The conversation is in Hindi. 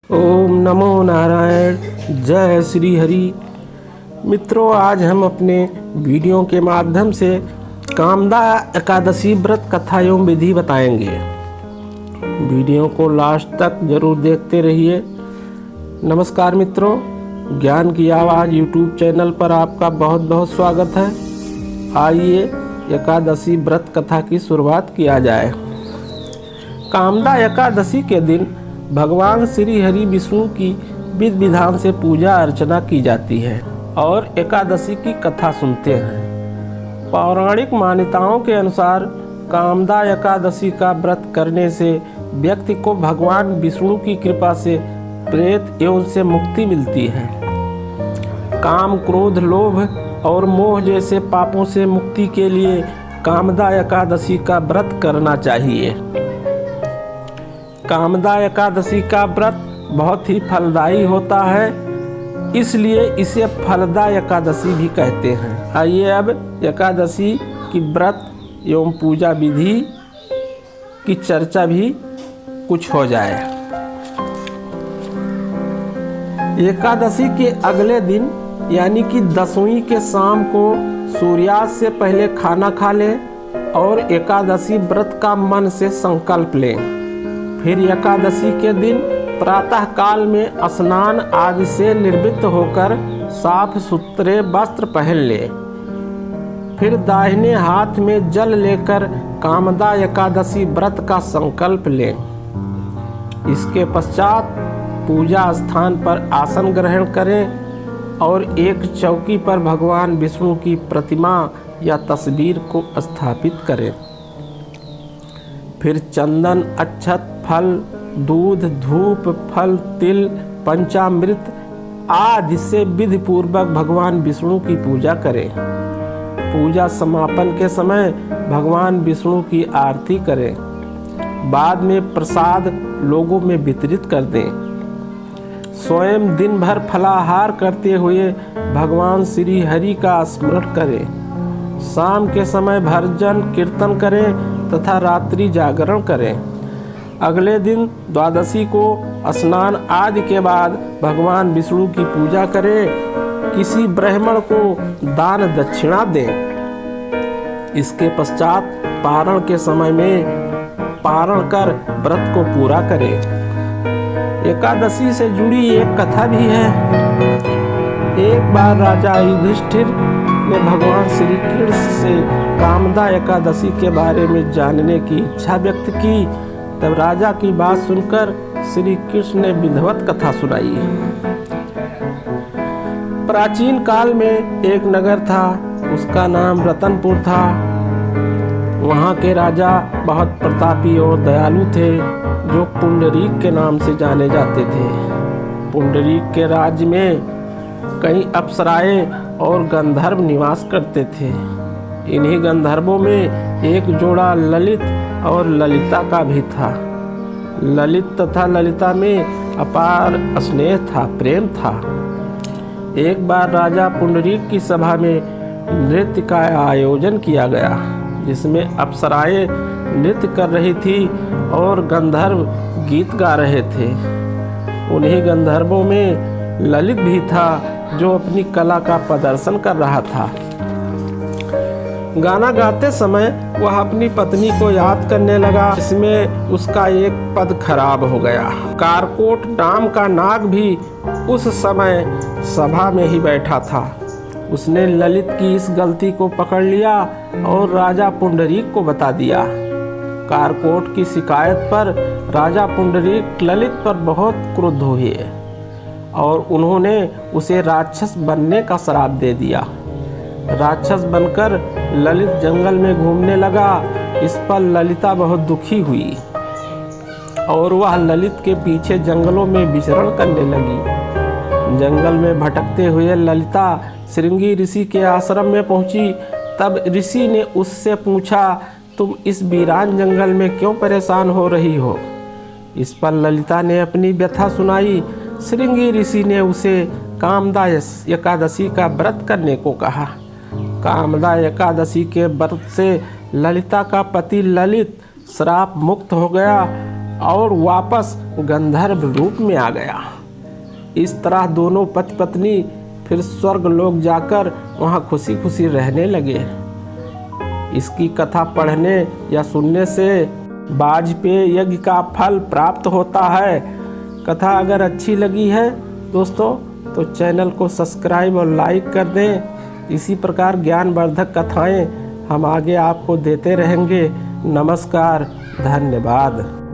ओम नमो नारायण। जय श्री हरि। मित्रों, आज हम अपने वीडियो के माध्यम से कामदा एकादशी व्रत कथा एवं विधि बताएंगे। वीडियो को लास्ट तक जरूर देखते रहिए। नमस्कार मित्रों, ज्ञान की आवाज़ यूट्यूब चैनल पर आपका बहुत बहुत स्वागत है। आइए एकादशी व्रत कथा की शुरुआत किया जाए। कामदा एकादशी के दिन भगवान श्री हरि विष्णु की विधि विधान से पूजा अर्चना की जाती है और एकादशी की कथा सुनते हैं। पौराणिक मान्यताओं के अनुसार कामदा एकादशी का व्रत करने से व्यक्ति को भगवान विष्णु की कृपा से प्रेत एवं से मुक्ति मिलती है। काम, क्रोध, लोभ और मोह जैसे पापों से मुक्ति के लिए कामदा एकादशी का व्रत करना चाहिए। कामदा एकादशी का व्रत बहुत ही फलदायी होता है, इसलिए इसे फलदा एकादशी भी कहते हैं। आइए अब एकादशी की व्रत एवं पूजा विधि की चर्चा भी कुछ हो जाए। एकादशी के अगले दिन यानी कि 10वीं के शाम को सूर्यास्त से पहले खाना खा लें और एकादशी व्रत का मन से संकल्प लें। फिर एकादशी के दिन प्रातः काल में स्नान आदि से निर्वृत्त होकर साफ सुथरे वस्त्र पहन ले। फिर दाहिने हाथ में जल लेकर कामदा एकादशी व्रत का संकल्प लें। इसके पश्चात पूजा स्थान पर आसन ग्रहण करें और एक चौकी पर भगवान विष्णु की प्रतिमा या तस्वीर को स्थापित करें। फिर चंदन, अक्षत, फल, दूध, धूप, फल, तिल, पंचामृत आदि से विधि पूर्वक भगवान विष्णु की पूजा करें। पूजा समापन के समय भगवान विष्णु की आरती करें। बाद में प्रसाद लोगों में वितरित कर दें। स्वयं दिन भर फलाहार करते हुए भगवान श्री हरि का स्मरण करें। शाम के समय भजन कीर्तन करें तथा रात्रि जागरण करें। अगले दिन द्वादशी को स्नान आदि के बाद भगवान विष्णु की पूजा करें। किसी ब्राह्मण को दान दक्षिणा दें। इसके पश्चात पारण के समय में पारण कर व्रत को पूरा करें। एकादशी से जुड़ी एक कथा भी है। एक बार राजा युधिष्ठिर ने भगवान श्री कृष्ण से कामदा एकादशी के बारे में जानने की इच्छा व्यक्त की। तब राजा की बात सुनकर श्री कृष्ण ने विधिवत कथा सुनाई। प्राचीन काल में एक नगर था, उसका नाम रतनपुर था। वहाँ के राजा बहुत प्रतापी और दयालु थे, जो पुंडरीक के नाम से जाने जाते थे। पुंडरीक के राज्य में कई अप्सराएं और गंधर्व निवास करते थे। इन्हीं गंधर्वों में एक जोड़ा ललित और ललिता का भी था। ललित तथा ललिता में अपार स्नेह था, प्रेम था। एक बार राजा पुंडरीक की सभा में नृत्य का आयोजन किया गया, जिसमें अप्सराएं नृत्य कर रही थी और गंधर्व गीत गा रहे थे। उन्हीं गंधर्वों में ललित भी था, जो अपनी कला का प्रदर्शन कर रहा था। गाना गाते समय वह अपनी पत्नी को याद करने लगा, इसमें उसका एक पद खराब हो गया। कारकोट नाम का नाग भी उस समय सभा में ही बैठा था। उसने ललित की इस गलती को पकड़ लिया और राजा पुंडरीक को बता दिया। कारकोट की शिकायत पर राजा पुंडरीक ललित पर बहुत क्रुद्ध हुए और उन्होंने उसे राक्षस बनने का श्राप दे दिया। राक्षस बनकर ललित जंगल में घूमने लगा। इस पर ललिता बहुत दुखी हुई और वह ललित के पीछे जंगलों में विचरण करने लगी। जंगल में भटकते हुए ललिता श्रृंगी ऋषि के आश्रम में पहुंची। तब ऋषि ने उससे पूछा, तुम इस वीरान जंगल में क्यों परेशान हो रही हो? इस पर ललिता ने अपनी व्यथा सुनाई। श्रृंगी ऋषि ने उसे कामदा एकादशी का व्रत करने को कहा। कामदा एकादशी के व्रत से ललिता का पति ललित श्राप मुक्त हो गया और वापस गंधर्व रूप में आ गया। इस तरह दोनों पति पत्नी फिर स्वर्ग लोक जाकर वहाँ खुशी खुशी रहने लगे। इसकी कथा पढ़ने या सुनने से वाजपेयी यज्ञ का फल प्राप्त होता है। कथा अगर अच्छी लगी है दोस्तों तो चैनल को सब्सक्राइब और लाइक कर दें। इसी प्रकार ज्ञानवर्धक कथाएं हम आगे आपको देते रहेंगे। नमस्कार, धन्यवाद।